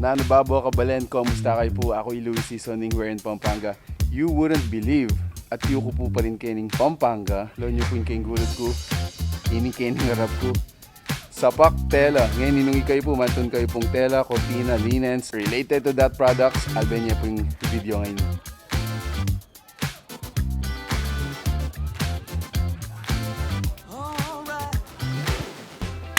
Nanababo kabalen, kumusta kayo po? Ako Louis Seasoning here in Pampanga. You wouldn't believe at yuko po pa rin kening Pampanga. Lo nyo po yung keng gulot ko. Ini kening harap ko. Sapak tela. Ngayon ninungi kayo po, mantun kayo pong tela, cortina, linens. Related to that products, alben niya po yung video ngayon.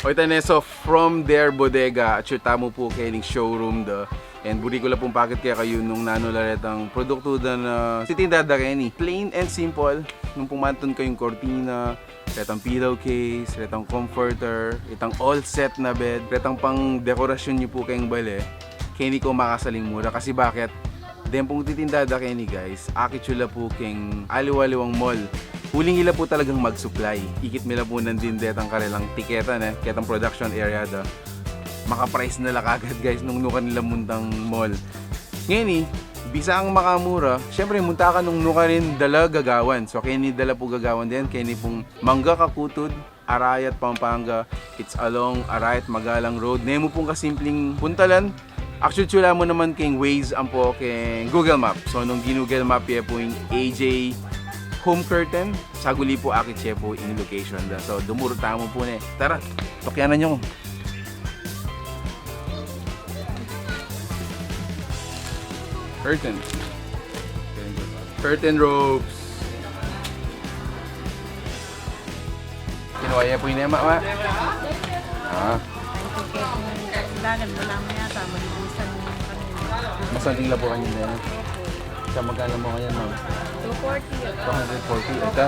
O ito na, so from their bodega, at tamo po kening showroom da. And buri ko lang pong packet kaya kayo nung nanularetang produkto da na sitinda da keni. Plain and simple, nung pumanton kayong cortina, retang pillowcase, retang comforter, itang all set na bed, retang pang dekorasyon nyo po kayong bale, keni ko makasaling mura. Kasi bakit? Den pong titinda da keni guys, akitsula po keng aliwaliwang mall. Huling ila po talagang mag-supply. Ikit nila po nandin detang kanilang tiketan ketang production area da. Maka-price nila kagad guys nung nuka nila mundang mall. Ngayon bisa ang makamura, syempre munta ka nung nuka rin dala gagawan. So kaya ni dala po gagawan din, kaya ni pong Mangga, Cacutud, Arayat, Pampanga. It's along Arayat, Magalang Road. Nemo pong kasimpleng puntalan. Actually, tsula mo naman keng Waze ang po keng Google Map. So nung ginugel map ya po yung AJ Home Curtain, saguli po akit siya po in location da. So dumuro tamo po na. Tara, tokyanan nyo. Curtain. Curtain ropes. Kinuha po yung nema, ma? Kailangan mo lang yata, malibusan mo kanina. Masaling lang po kanina. Sa magkano mo kaya, ma'am? 240. 240. Ito.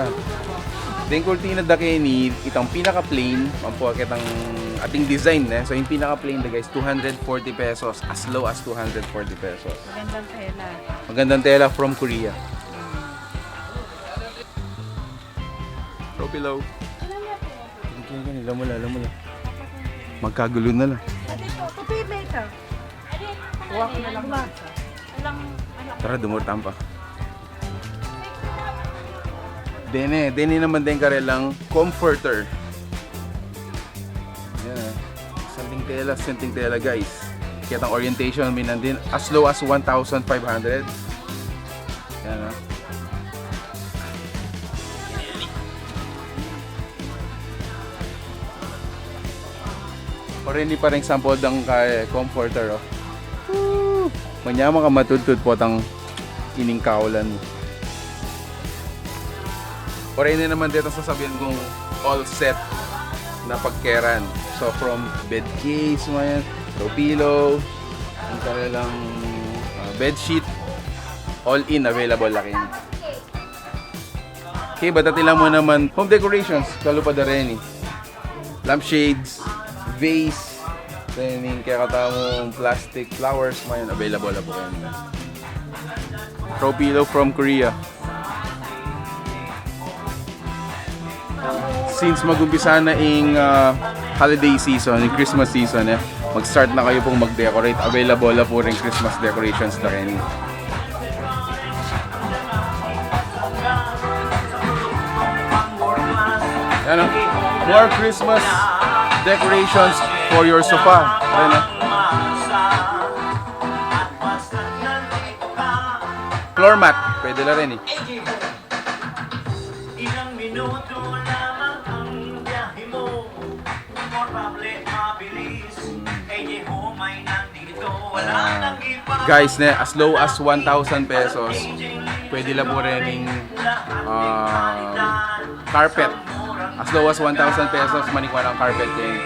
Then cortina da kay ni itang pinaka-plain, mampo kitang ating design So yung pinaka-plain da guys, 240 pesos. As low as 240 pesos. Magandang tela. Magandang tela from Korea. Throw pillow. Okay, lamula. Magkagulo na lang. Tupi ba ito? Huwag ko na lang ba? Tara, dumurtan pa. Dene naman din karelang comforter. Yan. Senting tela guys. Kitang orientation minan din as low as 1,500. Yan ha. Already pa rin sample dang kay comforter oh. Manyama ka matutut po tang ining kaulan mo. Already naman dito sasabihin kong all set na pagkeran. So from bed case mo yan, throw pillow, ang kanilang bed sheet, all in available laki. Okay, batatila mo naman home decorations, kalupa da rin lampshades, vase, then kaya katamong plastic flowers mo yan, available na po kayo. Throw pillow from Korea. Since mag-umpisa na yung holiday season, yung Christmas season, mag-start na kayo pong mag-decorate. Available na po rin Christmas decorations na rin. Ano? More Christmas decorations for your sofa. Ano? Floor mat, pwede na rin Guys, as low as 1,000 pesos, pwede lang po rin carpet. As low as 1,000 pesos, manikwa ng carpet din.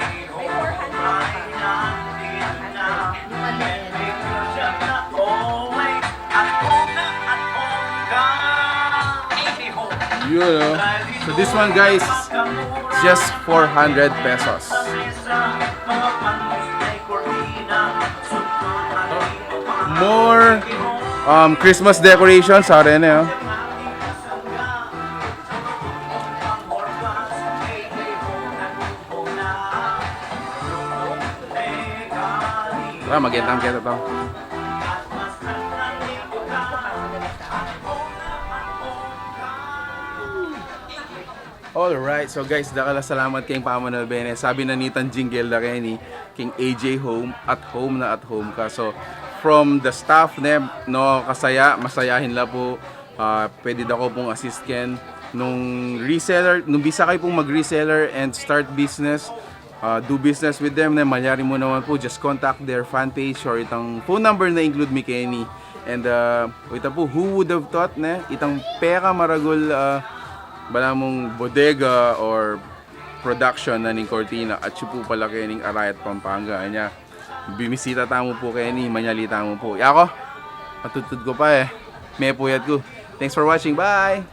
So this one guys, just 400 pesos. More Christmas decorations sa rin mag-entang kita to. Alright, so guys, dakala salamat kay Pamanal Bene. Sabi na nitan Jingle da Kenny, King AJ home na at home ka. So from the staff ne, no, kasaya, masayahin la po. Pwede daw ko pong assist ken nung reseller, nung bisa kayo pong mag-reseller and start business. Do business with them na malyari mo naman po, just contact their fan page or itang phone number na include mi Kenny. And ita po, who would have thought na itang pera maragol bala mong bodega or production na ning Cortina at siya po pala kayo ning Arayat, Pampanga. Anya, bimisita tamo po kayo ni, manyalita mo po. Yako, matutud ko pa eh. May puyat ko. Thanks for watching. Bye!